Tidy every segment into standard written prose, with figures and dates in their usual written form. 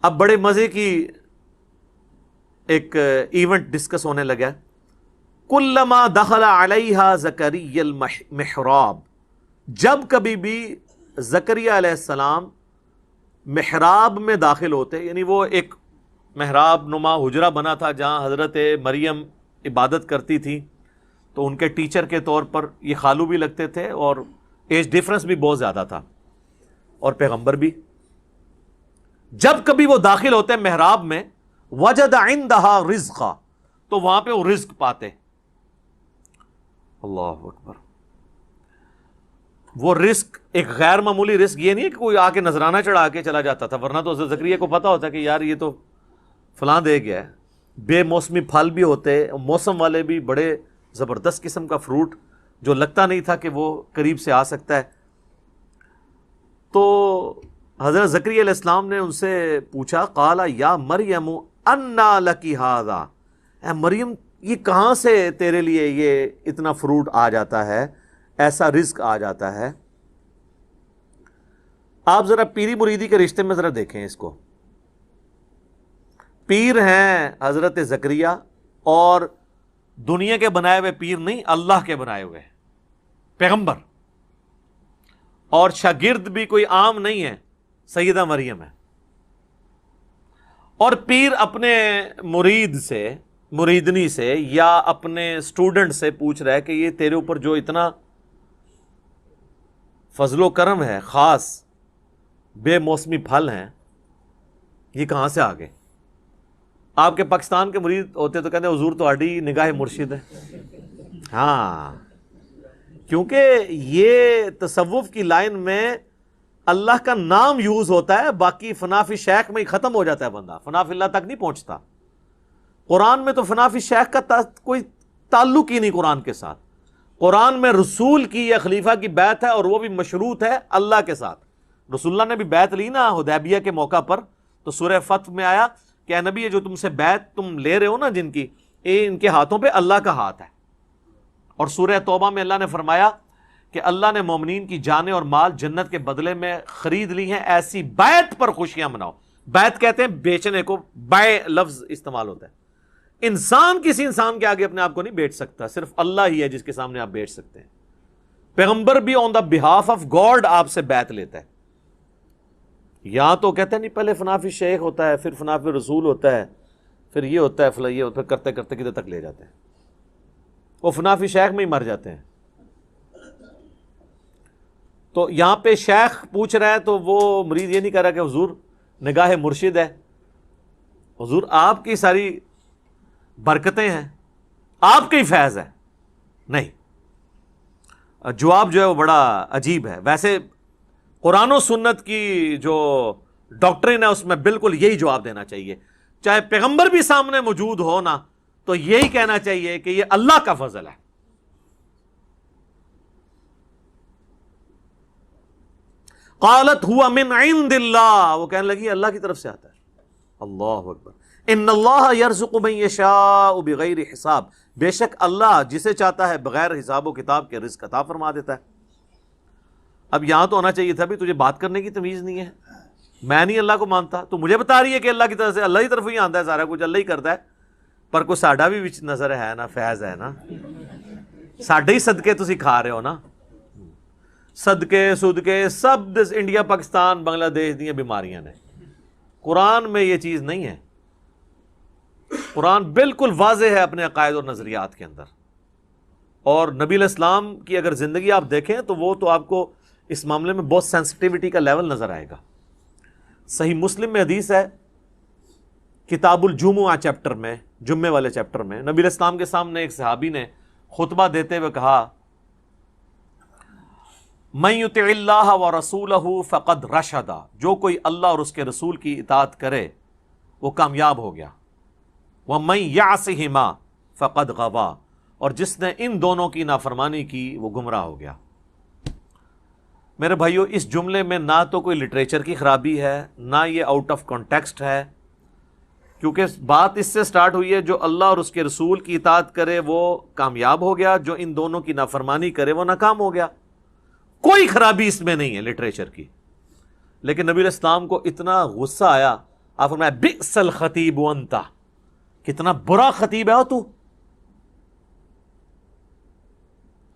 اب بڑے مزے کی ایک ایونٹ ڈسکس ہونے لگا. کلما دخل علیہا زکریا المحراب، جب کبھی بھی زکریا علیہ السلام محراب میں داخل ہوتے، یعنی وہ ایک محراب نما حجرہ بنا تھا جہاں حضرت مریم عبادت کرتی تھی، تو ان کے ٹیچر کے طور پر یہ خالو بھی لگتے تھے اور ایج ڈیفرنس بھی بہت زیادہ تھا اور پیغمبر بھی. جب کبھی وہ داخل ہوتے محراب میں، وجد عندہا رزقا، تو وہاں پہ وہ رزق پاتے. اللہ اکبر. وہ رزق ایک غیر معمولی رزق، یہ نہیں کہ کوئی آ کے نذرانہ چڑھا کے چلا جاتا تھا، ورنہ تو حضرت زکریا کو پتا ہوتا کہ یار یہ تو فلاں دے گیا ہے. بے موسمی پھل بھی ہوتے، موسم والے بھی، بڑے زبردست قسم کا فروٹ جو لگتا نہیں تھا کہ وہ قریب سے آ سکتا ہے. تو حضرت زکریا علیہ السلام نے ان سے پوچھا، قال یا مریم انا لکی ھذا، اے مریم یہ کہاں سے تیرے لیے یہ اتنا فروٹ آ جاتا ہے، ایسا رزق آ جاتا ہے. آپ ذرا پیری مریدی کے رشتے میں ذرا دیکھیں اس کو. پیر ہیں حضرت زکریا، اور دنیا کے بنائے ہوئے پیر نہیں، اللہ کے بنائے ہوئے پیغمبر. اور شاگرد بھی کوئی عام نہیں ہے، سیدہ مریم ہے. اور پیر اپنے مرید سے، مریدنی سے، یا اپنے سٹوڈنٹ سے پوچھ رہا ہے کہ یہ تیرے اوپر جو اتنا فضل و کرم ہے، خاص بے موسمی پھل ہیں، یہ کہاں سے آ گئے؟ آپ کے پاکستان کے مرید ہوتے تو کہتے ہیں حضور تہاڈی نگاہ مرشد ہے. ہاں، کیونکہ یہ تصوف کی لائن میں اللہ کا نام یوز ہوتا ہے، باقی فنا فی شیخ میں ہی ختم ہو جاتا ہے بندہ، فنا فی اللہ تک نہیں پہنچتا. قرآن میں تو فنا فی شیخ کا کوئی تعلق ہی نہیں قرآن کے ساتھ. قرآن میں رسول کی یا خلیفہ کی بیعت ہے، اور وہ بھی مشروط ہے اللہ کے ساتھ. رسول اللہ نے بھی بیعت لی نا حدیبیہ کے موقع پر، تو سورہ فتح میں آیا کہ اے نبی یہ جو تم سے بیعت تم لے رہے ہو نا جن کی، یہ ان کے ہاتھوں پہ اللہ کا ہاتھ ہے. اور سورہ توبہ میں اللہ نے فرمایا کہ اللہ نے مومنین کی جانیں اور مال جنت کے بدلے میں خرید لی ہیں، ایسی بیعت پر خوشیاں مناؤ. بیعت کہتے ہیں بیچنے کو، بائے لفظ استعمال ہوتا ہے. انسان کسی انسان کے آگے اپنے آپ کو نہیں بیچ سکتا، صرف اللہ ہی ہے جس کے سامنے آپ بیچ سکتے ہیں. پیغمبر بھی آن دا بہاف آف گاڈ آپ سے بیعت لیتا ہے. یہاں تو کہتے ہیں نہیں، پہلے فنا فی شیخ ہوتا ہے، پھر فنا فی رسول ہوتا ہے، پھر یہ ہوتا ہے، فلاں یہ ہوتا ہے، کرتے کرتے کدھر تک لے جاتے ہیں. وہ فنا فی شیخ میں ہی مر جاتے ہیں. تو یہاں پہ شیخ پوچھ رہا ہے تو وہ مرید یہ نہیں کہہ رہا کہ حضور نگاہ مرشد ہے، حضور آپ کی ساری برکتیں ہیں، آپ کا ہی فیض ہے. نہیں، جواب جو ہے وہ بڑا عجیب ہے. ویسے قرآن و سنت کی جو ڈاکٹرن ہے اس میں بالکل یہی جواب دینا چاہیے، چاہے پیغمبر بھی سامنے موجود ہو نا، تو یہی کہنا چاہیے کہ یہ اللہ کا فضل ہے. قالت ہوا من عند اللہ، وہ کہنے لگی اللہ کی طرف سے آتا ہے. اللہ اکبر. ان اللہ یرزق من یشاء بغیر حساب، بے شک اللہ جسے چاہتا ہے بغیر حساب و کتاب کے رزق عطا فرما دیتا ہے. اب یہاں تو ہونا چاہیے تھا بھی تجھے بات کرنے کی تمیز نہیں ہے، میں نہیں اللہ کو مانتا، تو مجھے بتا رہی ہے کہ اللہ کی طرف سے، اللہ کی طرف ہی آتا ہے سارا کچھ، اللہ ہی کرتا ہے. پر کوئی ساڈا بھی وچ نظر ہے نا، فیض ہے نا، ساڈے ہی صدقے تسی کھا رہے ہو نا. صدقے صدقے سب انڈیا پاکستان بنگلہ دیش دیا بیماریاں نے. قرآن میں یہ چیز نہیں ہے. قرآن بالکل واضح ہے اپنے عقائد اور نظریات کے اندر. اور نبی علیہ السلام کی اگر زندگی آپ دیکھیں تو وہ تو آپ کو اس معاملے میں بہت سینسٹیوٹی کا لیول نظر آئے گا. صحیح مسلم میں حدیث ہے، کتاب الجمعہ چیپٹر میں، جمعے والے چیپٹر میں، نبی علیہ السلام کے سامنے ایک صحابی نے خطبہ دیتے ہوئے کہا، من یطع اللہ ورسولہ فقد رشد، جو کوئی اللہ اور اس کے رسول کی اطاعت کرے وہ کامیاب ہو گیا. ومن یعصہما فقد غوا، اور جس نے ان دونوں کی نافرمانی کی وہ گمراہ ہو گیا. میرے بھائیو، اس جملے میں نہ تو کوئی لٹریچر کی خرابی ہے، نہ یہ آؤٹ آف کانٹیکسٹ ہے، کیونکہ بات اس سے سٹارٹ ہوئی ہے جو اللہ اور اس کے رسول کی اطاعت کرے وہ کامیاب ہو گیا، جو ان دونوں کی نافرمانی کرے وہ ناکام ہو گیا. کوئی خرابی اس میں نہیں ہے لٹریچر کی. لیکن نبی علیہ السلام کو اتنا غصہ آیا. آپ فرمایا بئس الخطیب انت، کتنا برا خطیب ہے تو.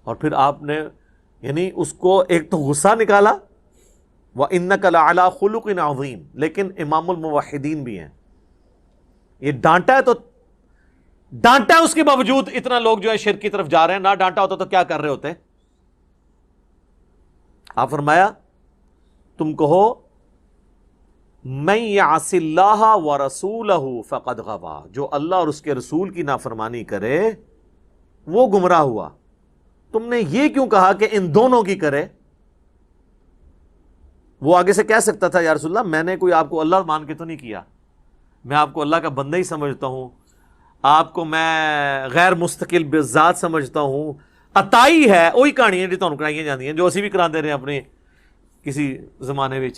اور پھر آپ نے یعنی اس کو ایک تو غصہ نکالا، وَإِنَّكَ لَعَلَىٰ خُلُقٍ عَظِيمٍ، لیکن امام الموحدین بھی ہیں. یہ ڈانٹا ہے تو ڈانٹا ہے، اس کے باوجود اتنا لوگ جو ہے شرک کی طرف جا رہے ہیں. نہ ڈانٹا ہوتا تو کیا کر رہے ہوتے؟ آپ فرمایا تم کہو مَن يَعْصِ اللَّهَ وَرَسُولَهُ فَقَدْ غَوَىٰ، جو اللہ اور اس کے رسول کی نافرمانی کرے وہ گمراہ ہوا. تم نے یہ کیوں کہا کہ ان دونوں کی کرے؟ وہ آگے سے کہہ سکتا تھا یا رسول اللہ میں نے کوئی آپ کو اللہ مان کے تو نہیں کیا، میں آپ کو اللہ کا بندہ ہی سمجھتا ہوں، آپ کو میں غیر مستقل بذات سمجھتا ہوں. عطائی ہے وہی کہانیاں جو تمہیں کرائی جاتی ہیں، جو اسی بھی کراتے رہے اپنے کسی زمانے میں.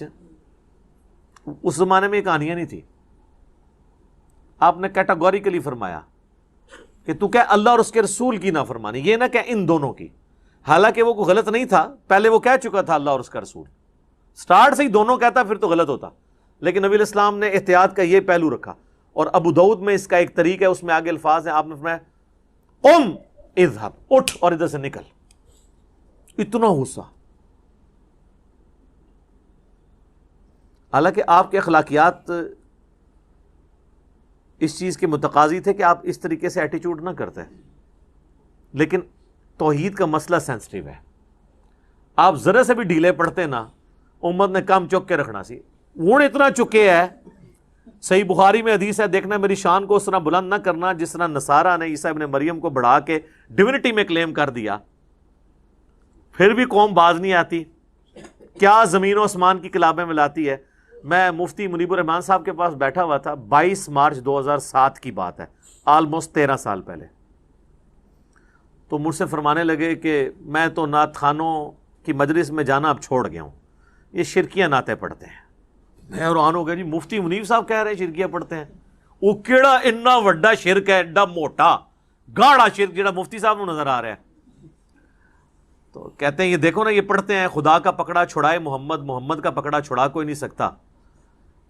اس زمانے میں یہ کہانیاں نہیں تھی. آپ نے کیٹاگوریکلی فرمایا کہ تو کہ اللہ اور اس کے رسول کی نافرمانی، یہ نہ کہ ان دونوں کی. حالانکہ وہ کوئی غلط نہیں تھا، پہلے وہ کہہ چکا تھا اللہ اور اس کا رسول، سٹارٹ سے ہی دونوں کہتا پھر تو غلط ہوتا. لیکن نبی علیہ السلام نے احتیاط کا یہ پہلو رکھا. اور ابو داؤد میں اس کا ایک طریقہ ہے، اس میں آگے الفاظ ہیں. آپ نے فرمایا قم اذهب، اٹھ اور ادھر سے نکل. اتنا غصہ. حالانکہ آپ کے اخلاقیات اس چیز کے متقاضی تھے کہ آپ اس طریقے سے ایٹیچیوڈ نہ کرتے، لیکن توحید کا مسئلہ سینسٹیو ہے. آپ ذرا سے بھی ڈھیلے پڑتے نا، امت نے کم چک کے رکھنا سی. وہ اتنا چکے ہے. صحیح بخاری میں حدیث ہے، دیکھنا میری شان کو اس طرح بلند نہ کرنا جس طرح نصارہ نے عیسیٰ ابن مریم کو بڑھا کے ڈیونٹی میں کلیم کر دیا. پھر بھی قوم باز نہیں آتی، کیا زمین و آسمان کی کلابیں ملاتی ہے. میں مفتی منیب الرحمان صاحب کے پاس بیٹھا ہوا تھا، 22 مارچ 2007 کی بات ہے، آلموسٹ 13 سال پہلے. تو مجھ سے فرمانے لگے کہ میں تو نعت خانوں کی مجلس میں جانا اب چھوڑ گیا ہوں، یہ شرکیاں نعتیں پڑھتے ہیں. میں حیران ہو گیا، جی مفتی منیب صاحب کہہ رہے ہیں شرکیاں پڑھتے ہیں. وہ کیڑا اتنا وڈا شرک ہے، ایڈا موٹا گاڑا شرک جڑا مفتی صاحب کو نظر آ رہا ہے. تو کہتے ہیں یہ دیکھو نا، یہ پڑھتے ہیں خدا کا پکڑا چھڑائے محمد، محمد کا پکڑا چھڑا کوئی نہیں سکتا.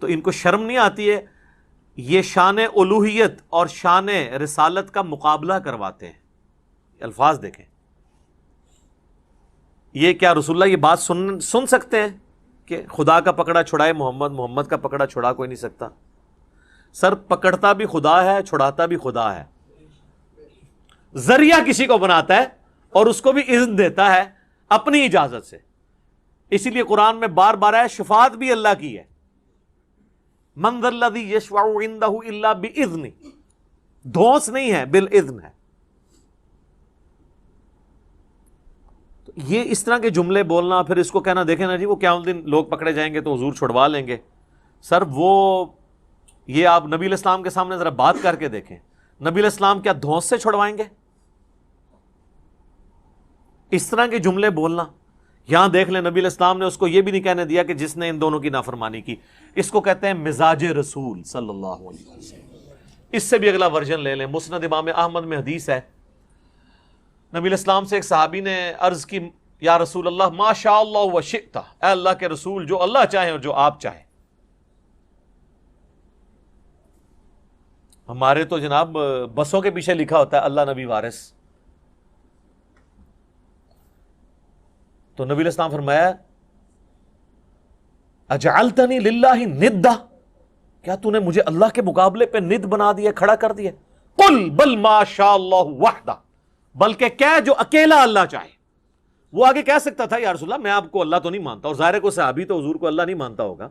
تو ان کو شرم نہیں آتی ہے؟ یہ شان الوہیت اور شان رسالت کا مقابلہ کرواتے ہیں. الفاظ دیکھیں، یہ کیا رسول اللہ یہ بات سن سکتے ہیں کہ خدا کا پکڑا چھڑائے محمد، محمد کا پکڑا چھڑا کوئی نہیں سکتا؟ سر پکڑتا بھی خدا ہے، چھڑاتا بھی خدا ہے. ذریعہ کسی کو بناتا ہے اور اس کو بھی اذن دیتا ہے اپنی اجازت سے. اسی لیے قرآن میں بار بار ہے شفاعت بھی اللہ کی ہے. من ذا الذی یشفع عندہ الا باذنہ، دھونس نہیں ہے، بالاذن ہے. یہ اس طرح کے جملے بولنا، پھر اس کو کہنا دیکھیں نا جی وہ قیامت دن لوگ پکڑے جائیں گے تو حضور چھڑوا لیں گے. سر وہ یہ آپ نبی علیہ السلام کے سامنے ذرا بات کر کے دیکھیں، نبی علیہ السلام کیا دھونس سے چھڑوائیں گے؟ اس طرح کے جملے بولنا. یہاں دیکھ لیں نبی علیہ السلام نے اس کو یہ بھی نہیں کہنے دیا کہ جس نے ان دونوں کی نافرمانی کی. اس کو کہتے ہیں مزاج رسول صلی اللہ علیہ وسلم. اس سے بھی اگلا ورژن لے لیں. مسند امام احمد میں حدیث ہے، نبی علیہ السلام سے ایک صحابی نے عرض کی یا رسول اللہ ما شاء اللہ و شئت، اے اللہ کے رسول جو اللہ چاہے اور جو آپ چاہیں. ہمارے تو جناب بسوں کے پیچھے لکھا ہوتا ہے اللہ نبی وارث. تو نبی علیہ السلام فرمایا اجعلتنی للہ ندا، کیا تو نے مجھے اللہ کے مقابلے پہ ند بنا دیا، کھڑا کر دیا؟ قل بل ما شاء اللہ وحدہ، بلکہ کیا جو اکیلا اللہ چاہے. وہ آگے کہہ سکتا تھا یا رسول اللہ میں آپ کو اللہ تو نہیں مانتا، اور ظاہر کو صحابی تو حضور کو اللہ نہیں مانتا ہوگا.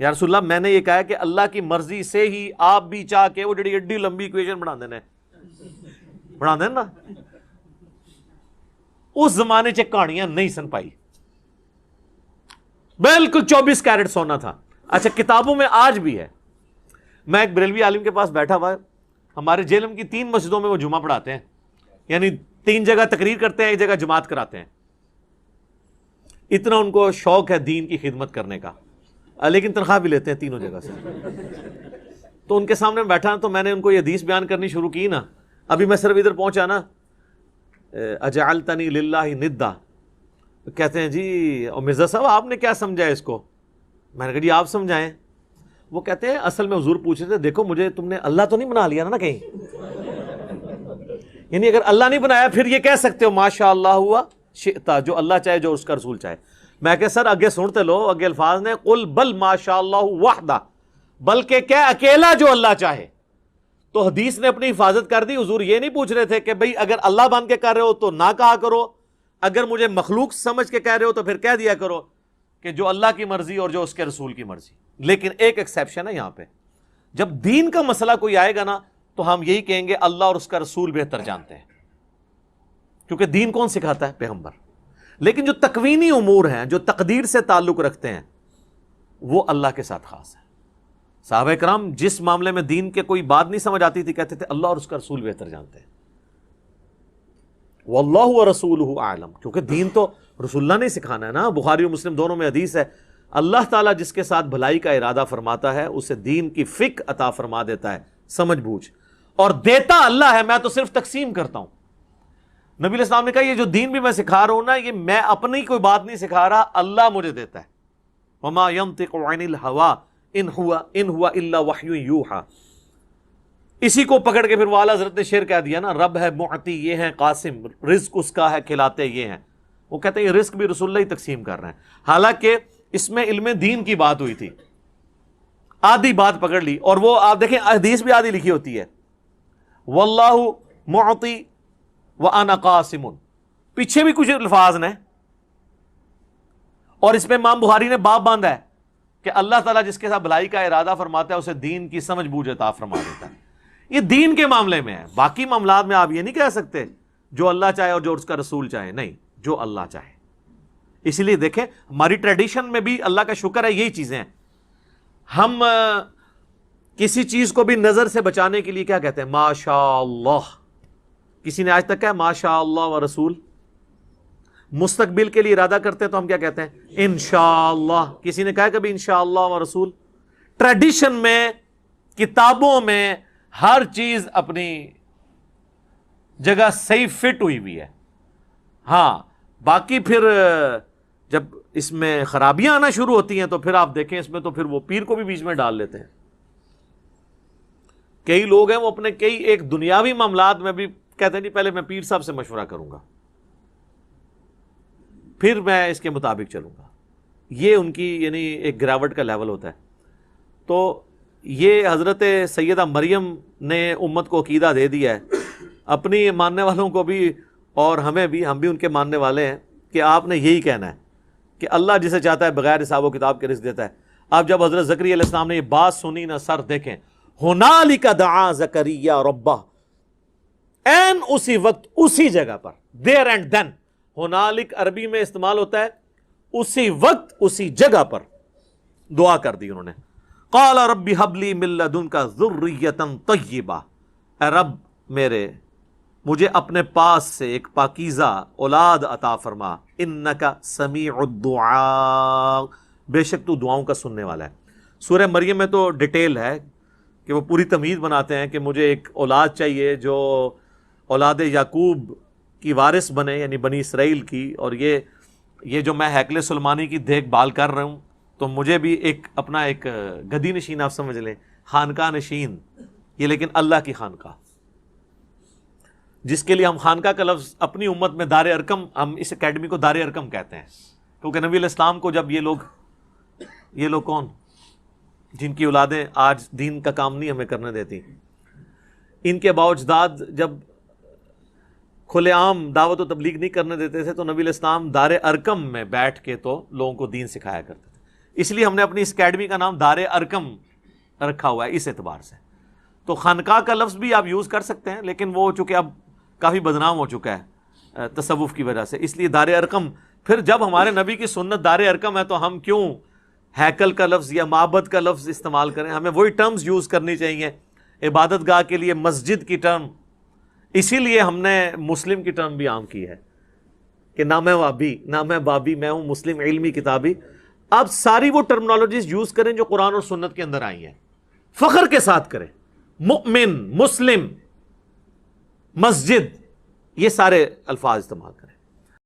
یا رسول اللہ میں نے یہ کہا کہ اللہ کی مرضی سے ہی آپ بھی چاہ کے وہ جڑی ایڈی لمبی ایکویشن بنا دینا نا. اس زمانے چ کہانیاں نہیں سن پائی، بالکل 24 کیرٹ سونا تھا. اچھا کتابوں میں آج بھی ہے. میں ایک بریلوی عالم کے پاس بیٹھا ہوا ہے، ہمارے جیلم کی 3 مسجدوں میں وہ جمعہ پڑھاتے ہیں، یعنی 3 جگہ تقریر کرتے ہیں، 1 جگہ جماعت کراتے ہیں. اتنا ان کو شوق ہے دین کی خدمت کرنے کا، لیکن تنخواہ بھی لیتے ہیں تینوں جگہ سے. تو ان کے سامنے بیٹھا تو میں نے ان کو یہ حدیث بیان کرنی شروع کی نا. ابھی میں صرف ادھر پہنچا نا، اجعلتنی للہ ندا، کہتے ہیں جی مرزا صاحب آپ نے کیا سمجھا اس کو؟ میں نے کہا جی آپ سمجھائیں. وہ کہتے ہیں اصل میں حضور پوچھ رہے تھے دیکھو مجھے تم نے اللہ تو نہیں بنا لیا نا کہیں, یعنی اگر اللہ نہیں بنایا پھر یہ کہہ سکتے ہو ماشاء اللہ ہوا شئتا, جو اللہ چاہے جو اس کا رسول چاہے. میں کہ سر اگے سنتے لو, اگے الفاظ نے قل بل ماشاء اللہ وحدہ, بلکہ کیا اکیلا جو اللہ چاہے. تو حدیث نے اپنی حفاظت کر دی. حضور یہ نہیں پوچھ رہے تھے کہ بھئی اگر اللہ بن کے کر رہے ہو تو نہ کہا کرو, اگر مجھے مخلوق سمجھ کے کہہ رہے ہو تو پھر کہہ دیا کرو کہ جو اللہ کی مرضی اور جو اس کے رسول کی مرضی. لیکن ایک ایکسیپشن ہے یہاں پہ, جب دین کا مسئلہ کوئی آئے گا نا تو ہم یہی کہیں گے اللہ اور اس کا رسول بہتر جانتے ہیں, کیونکہ دین کون سکھاتا ہے؟ پیغمبر. لیکن جو تکوینی امور ہیں, جو تقدیر سے تعلق رکھتے ہیں, وہ اللہ کے ساتھ خاص ہے. صحابہ کرام جس معاملے میں دین کے کوئی بات نہیں سمجھ آتی تھی کہتے تھے اللہ اور اس کا رسول بہتر جانتے ہیں. واللہ ورسولہ اعلم, کیونکہ دین تو رسول اللہ نے سکھانا ہے نا. بخاری و مسلم دونوں میں حدیث ہے, اللہ تعالیٰ جس کے ساتھ بھلائی کا ارادہ فرماتا ہے اسے دین کی فقہ عطا فرما دیتا ہے, سمجھ بوجھ, اور دیتا اللہ ہے, میں تو صرف تقسیم کرتا ہوں. نبی علیہ السلام نے کہا یہ جو دین بھی میں سکھا رہا ہوں نا, یہ میں اپنی کوئی بات نہیں سکھا رہا, اللہ مجھے دیتا ہے. وما ينطق عن الهوى ان هو الا وحی یوحى. اسی کو پکڑ کے پھر والا حضرت نے شعر کہہ دیا نا, رب ہے معطی یہ ہے قاسم, رزق اس کا ہے کھلاتے یہ ہیں. وہ کہتے ہیں یہ رزق بھی رسول اللہ ہی تقسیم کر رہے ہیں, حالانکہ اس میں علم دین کی بات ہوئی تھی. آدھی بات پکڑ لی, اور وہ آپ دیکھیں حدیث بھی آدھی لکھی ہوتی ہے, واللہ معطی وانا قاسم, پیچھے بھی کچھ الفاظ نے, اور اس میں امام بخاری نے باب باندھا ہے کہ اللہ تعالیٰ جس کے ساتھ بھلائی کا ارادہ فرماتا ہے اسے دین کی سمجھ بوجھ عطا فرما دیتا ہے. یہ دین کے معاملے میں ہے, باقی معاملات میں آپ یہ نہیں کہہ سکتے جو اللہ چاہے اور جو اس کا رسول چاہے, نہیں, جو اللہ چاہے. اسی لیے دیکھیں ہماری ٹریڈیشن میں بھی اللہ کا شکر ہے یہی چیزیں ہیں. ہم کسی چیز کو بھی نظر سے بچانے کے لیے کیا کہتے ہیں؟ ماشاء اللہ. کسی نے آج تک کہا ماشاء اللہ و رسول؟ مستقبل کے لیے ارادہ کرتے ہیں تو ہم کیا کہتے ہیں؟ انشاءاللہ. کسی نے کہا کبھی انشاءاللہ و رسول؟ ٹریڈیشن میں, کتابوں میں ہر چیز اپنی جگہ صحیح فٹ ہوئی ہوئی ہے. ہاں باقی پھر جب اس میں خرابیاں آنا شروع ہوتی ہیں تو پھر آپ دیکھیں اس میں تو پھر وہ پیر کو بھی بیچ میں ڈال لیتے ہیں. کئی لوگ ہیں وہ اپنے کئی ایک دنیاوی معاملات میں بھی کہتے ہیں نہیں پہلے میں پیر صاحب سے مشورہ کروں گا پھر میں اس کے مطابق چلوں گا. یہ ان کی یعنی ایک گراوٹ کا لیول ہوتا ہے. تو یہ حضرت سیدہ مریم نے امت کو عقیدہ دے دیا ہے, اپنی ماننے والوں کو بھی اور ہمیں بھی, ہم بھی ان کے ماننے والے ہیں کہ آپ نے یہی کہنا ہے کہ اللہ جسے چاہتا ہے بغیر حساب و کتاب کے رزق دیتا ہے. آپ جب حضرت زکریا علیہ السلام نے یہ بات سنی نا, سر دیکھیں, ہنالک دعا زکریا ربہ, این اسی وقت اسی جگہ پر, دیر اینڈ دین. ہنالک عربی میں استعمال ہوتا ہے اسی وقت اسی جگہ پر دعا کر دی انہوں نے. قال رب ہب لی من لدنک ذریۃ طیبہ, اے رب میرے مجھے اپنے پاس سے ایک پاکیزہ اولاد عطا فرما, انک سمیع الدعاء, بے شک تو دعاؤں کا سننے والا ہے. سورہ مریم میں تو ڈیٹیل ہے کہ وہ پوری تمہید بناتے ہیں کہ مجھے ایک اولاد چاہیے جو اولاد یعقوب کی وارث بنے, یعنی بنی اسرائیل کی, اور یہ جو میں ہیکل سلمانی کی دیکھ بھال کر رہا ہوں تو مجھے بھی ایک اپنا ایک گدی نشین آپ سمجھ لیں, خانقاہ نشین, یہ لیکن اللہ کی خانقاہ, جس کے لیے ہم خانقاہ کا لفظ اپنی امت میں دار ارکم, ہم اس اکیڈمی کو دار ارکم کہتے ہیں, کیونکہ نبی علیہ السلام کو جب یہ لوگ کون جن کی اولادیں آج دین کا کام نہیں ہمیں کرنے دیتی, ان کے باوجداد جب کھلے عام دعوت و تبلیغ نہیں کرنے دیتے تھے تو نبی علیہ السلام دار ارکم میں بیٹھ کے تو لوگوں کو دین سکھایا کرتے تھے. اس لیے ہم نے اپنی اس اکیڈمی کا نام دار ارکم رکھا ہوا ہے اس اعتبار سے. تو خانقاہ کا لفظ بھی آپ یوز کر سکتے ہیں, لیکن وہ چونکہ اب کافی بدنام ہو چکا ہے تصوف کی وجہ سے, اس لیے دار ارکم. پھر جب ہمارے نبی کی سنت دار ارکم ہے تو ہم کیوں ہیکل کا لفظ یا معبد کا لفظ استعمال کریں؟ ہمیں وہی ٹرمز یوز کرنی چاہیے. عبادت گاہ کے لیے مسجد کی ٹرم, اسی لیے ہم نے مسلم کی ٹرم بھی عام کی ہے کہ نہ میں وابی نہ میں بابی, میں ہوں مسلم علمی کتابی. آپ ساری وہ ٹرمنالوجیز یوز کریں جو قرآن اور سنت کے اندر آئی ہیں, فخر کے ساتھ کریں. مؤمن, مسلم, مسجد, یہ سارے الفاظ استعمال کریں.